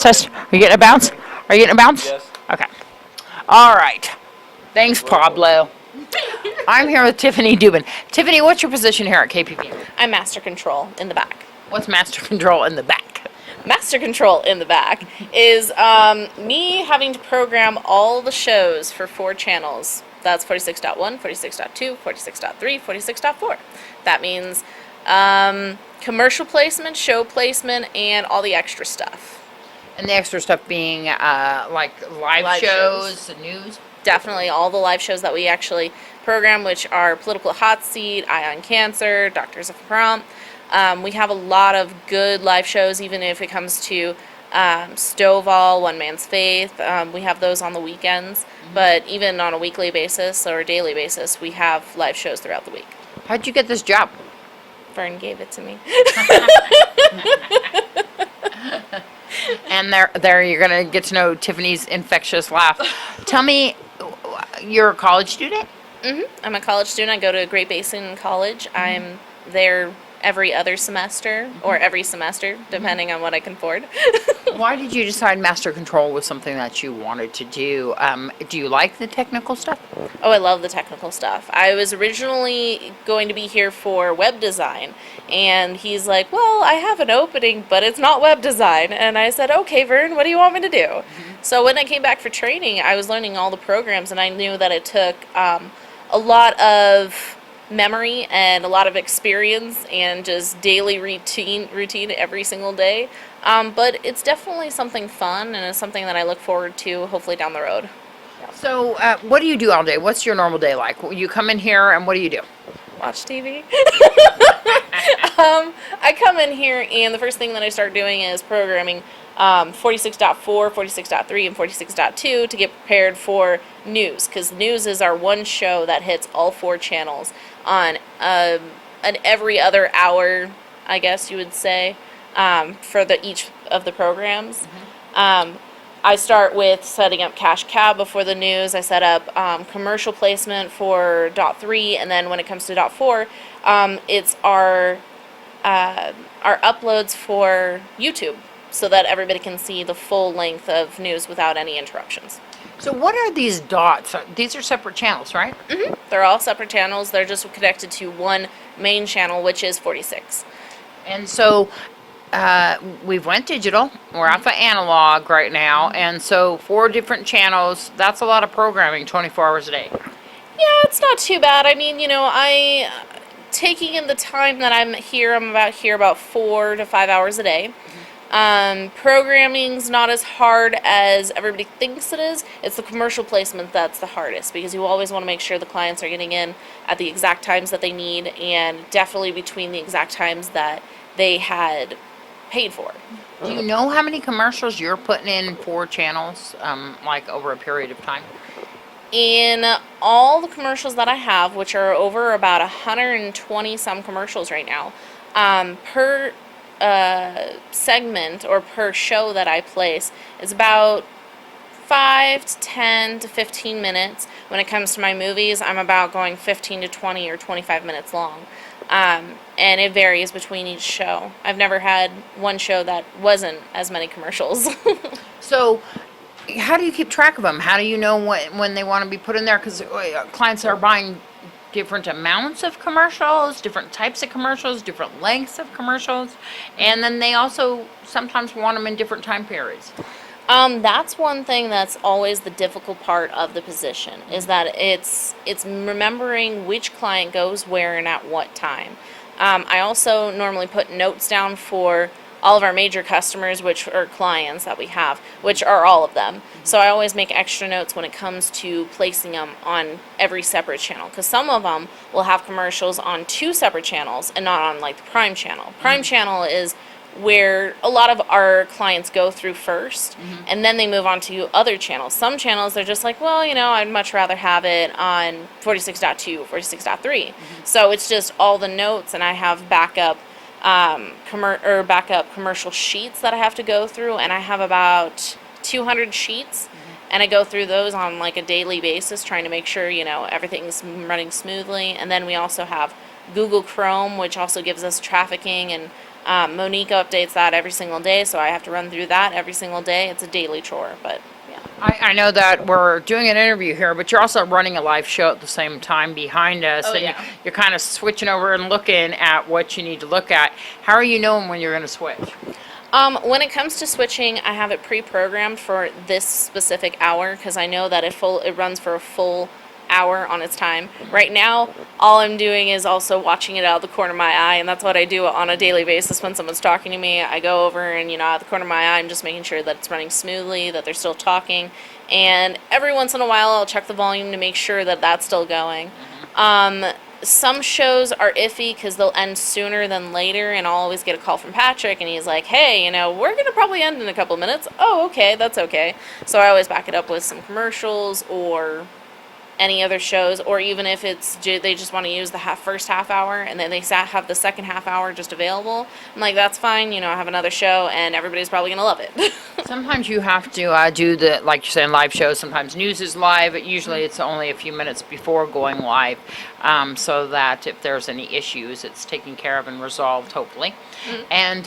Test. Are you getting a bounce? Are you getting a bounce? Yes. Okay. All right. Thanks, Pablo. I'm here with Tiffanie Dubin. Tiffanie, what's your position here at KPVM? I'm master control in the back. What's master control in the back? Master control in the back is me having to program all the shows for 4 channels. That's 46.1, 46.2, 46.3, 46.4. That means commercial placement, show placement, and all the extra stuff. And the extra stuff being like live shows, the news? Definitely all the live shows that we actually program, which are Political Hot Seat, Eye on Cancer, Doctors of Prompt. We have a lot of good live shows, even if it comes to Stovall, One Man's Faith. We have those on the weekends, but even on a weekly basis or a daily basis, we have live shows throughout the week. How'd you get this job? Vern gave it to me. And there you're going to get to know Tiffany's infectious laugh. Tell me, you're a college student? I'm a college student. I go to Great Basin College. I'm there every other semester or every semester, depending on what I can afford. Why did you decide master control was something that you wanted to do? Do you like the technical stuff? Oh, I love the technical stuff. I was originally going to be here for web design, and he's like, well, I have an opening, but it's not web design. And I said, okay, Vern, what do you want me to do? So when I came back for training, I was learning all the programs, and I knew that it took a lot of memory and a lot of experience and just daily routine every single day. But it's definitely something fun, and it's something that I look forward to hopefully down the road. So what do you do all day? What's your normal day like? You come in here and what do you do? Watch TV. I come in here and the first thing that I start doing is programming 46.4, 46.3, and 46.2 to get prepared for news, because news is our one show that hits all 4 channels on an every other hour, I guess you would say, for each of the programs. I start with setting up cash cab before the news. I set up commercial placement for dot 3, and then when it comes to dot 4, it's our uploads for YouTube, so that everybody can see the full length of news without any interruptions. So what are these dots? These are separate channels, right? They're all separate channels. They're just connected to one main channel, which is 46. And so we've went digital. We're off of analog right now. And so 4 different channels, that's a lot of programming 24 hours a day. Yeah, it's not too bad. I mean, taking in the time that I'm here about 4 to 5 hours a day. Programming's not as hard as everybody thinks it is. It's the commercial placement that's the hardest, because you always want to make sure the clients are getting in at the exact times that they need, and definitely between the exact times that they had paid for. Do you know how many commercials you're putting in 4 channels, like over a period of time? In all the commercials that I have, which are over about 120 some commercials right now, per segment or per show that I place is about 5 to 10 to 15 minutes. When it comes to my movies, I'm about going 15 to 20 or 25 minutes long. And it varies between each show. I've never had one show that wasn't as many commercials. So how do you keep track of them? How do you know when they want to be put in there? Because clients are buying different amounts of commercials, different types of commercials, different lengths of commercials, and then they also sometimes want them in different time periods. That's one thing that's always the difficult part of the position, is that it's remembering which client goes where and at what time. I also normally put notes down for all of our major customers, which are clients that we have, which are all of them. So I always make extra notes when it comes to placing them on every separate channel, because some of them will have commercials on 2 separate channels and not on like the Prime channel. Prime channel is where a lot of our clients go through first, and then they move on to other channels. Some channels, they're just like, well, I'd much rather have it on 46.2, 46.3. So it's just all the notes, and I have backup commercial sheets that I have to go through, and I have about 200 sheets, and I go through those on like a daily basis, trying to make sure everything's running smoothly. And then we also have Google Chrome, which also gives us trafficking and Monique updates that every single day, so I have to run through that every single day. It's a daily chore, but yeah. I know that we're doing an interview here, but you're also running a live show at the same time behind us. Oh, and yeah. You're kind of switching over and looking at what you need to look at. How are you knowing when you're going to switch? When it comes to switching, I have it pre-programmed for this specific hour because I know that it runs for a full hour on its time. Right now, all I'm doing is also watching it out of the corner of my eye, and that's what I do on a daily basis when someone's talking to me. I go over and, out of the corner of my eye, I'm just making sure that it's running smoothly, that they're still talking, and every once in a while I'll check the volume to make sure that that's still going. Some shows are iffy because they'll end sooner than later, and I'll always get a call from Patrick, and he's like, hey, we're going to probably end in a couple minutes. Oh, okay, that's okay. So I always back it up with some commercials or any other shows, or even if they just want to use the first half hour and then they have the second half hour just available, I'm like, that's fine, I have another show and everybody's probably going to love it. Sometimes you have to do the, like you're saying, live shows. Sometimes news is live. Usually it's only a few minutes before going live, so that if there's any issues, it's taken care of and resolved, hopefully. And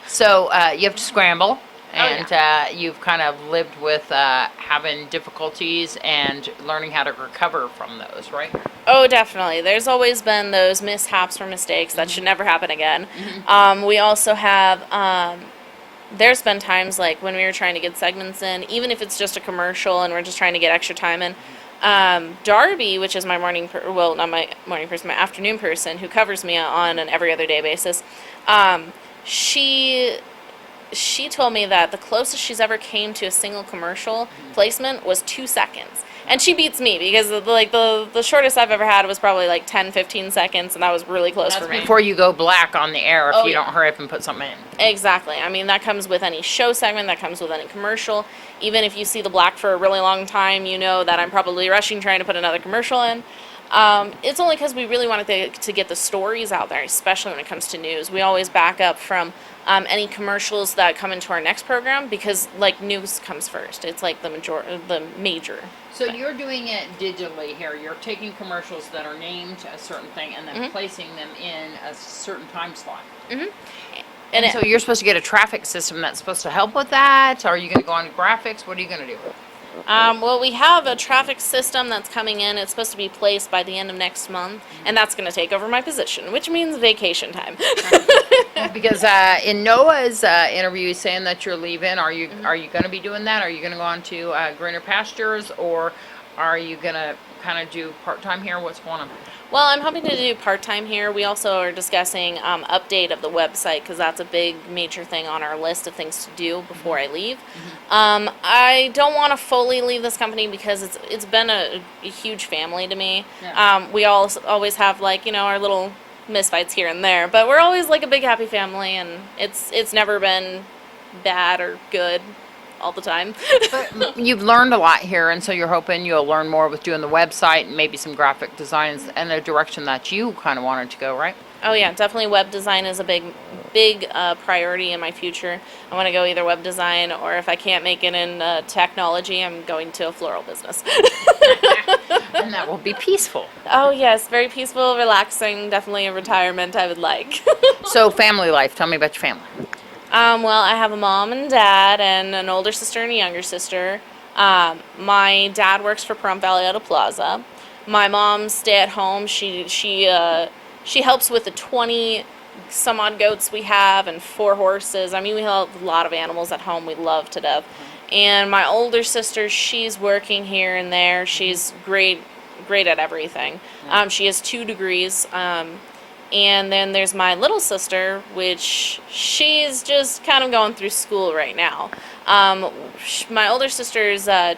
so you have to scramble. And you've kind of lived with having difficulties and learning how to recover from those, right? Oh, definitely. There's always been those mishaps or mistakes that should never happen again. We also have, there's been times like when we were trying to get segments in, even if it's just a commercial and we're just trying to get extra time in, Darby, which is my not my morning person, my afternoon person who covers me on an every other day basis, she told me that the closest she's ever came to a single commercial placement was 2 seconds. And she beats me because the shortest I've ever had was probably like 10, 15 seconds, and that was really close for me. Before you go black on the air if you don't hurry up and put something in. Exactly. I mean, that comes with any show segment, that comes with any commercial. Even if you see the black for a really long time, you know that I'm probably rushing trying to put another commercial in. It's only because we really wanted to get the stories out there, especially when it comes to news. We always back up from any commercials that come into our next program because, news comes first. It's like the major. So you're doing it digitally here. You're taking commercials that are named a certain thing and then placing them in a certain time slot. And so you're supposed to get a traffic system that's supposed to help with that? Are you going to go on to graphics? What are you going to do? Well, we have a traffic system that's coming in. It's supposed to be placed by the end of next month, and that's going to take over my position, which means vacation time. Because in Noah's interview, he's saying that you're leaving. Are you going to be doing that? Are you going to go on to greener pastures, or are you going to kind of do part-time here? What's going on? Well, I'm hoping to do part-time here. We also are discussing update of the website because that's a big major thing on our list of things to do before I leave. I don't want to fully leave this company because it's been a huge family to me. Yeah. We always have our little misfights here and there, but we're always like a big happy family, and it's never been bad or good all the time. But you've learned a lot here, and so you're hoping you'll learn more with doing the website and maybe some graphic designs and a direction that you kind of wanted to go, right? Oh yeah, definitely web design is a big priority in my future. I want to go either web design, or if I can't make it in technology, I'm going to a floral business. And that will be peaceful. Oh yes, very peaceful, relaxing, definitely a retirement I would like. So family life, tell me about your family. Well, I have a mom and dad and an older sister and a younger sister. My dad works for Pahrump Valley Auto Plaza. My mom's stay at home. She helps with the 20 some odd goats we have and 4 horses. I mean, we have a lot of animals at home we love to death. And my older sister, she's working here and there. She's great at everything. She has 2 degrees. And then there's my little sister, which she's just kind of going through school right now. My older sister is a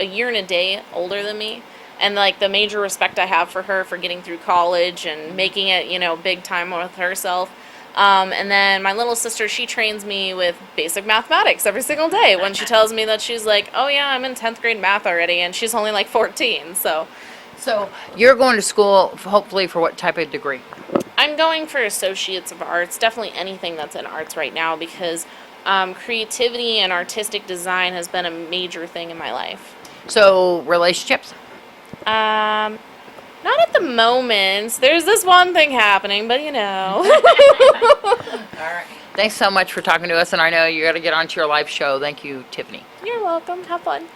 year and a day older than me. And the major respect I have for her for getting through college and making it, big time with herself. And then my little sister, she trains me with basic mathematics every single day when she tells me that she's like, oh yeah, I'm in 10th grade math already, and she's only like 14, so. So you're going to school, hopefully, for what type of degree? I'm going for Associates of Arts, definitely anything that's in arts right now, because creativity and artistic design has been a major thing in my life. So relationships? Not at the moment. There's this one thing happening, but you know. All right. Thanks so much for talking to us, and I know you got to get onto your live show. Thank you, Tiffany. You're welcome. Have fun.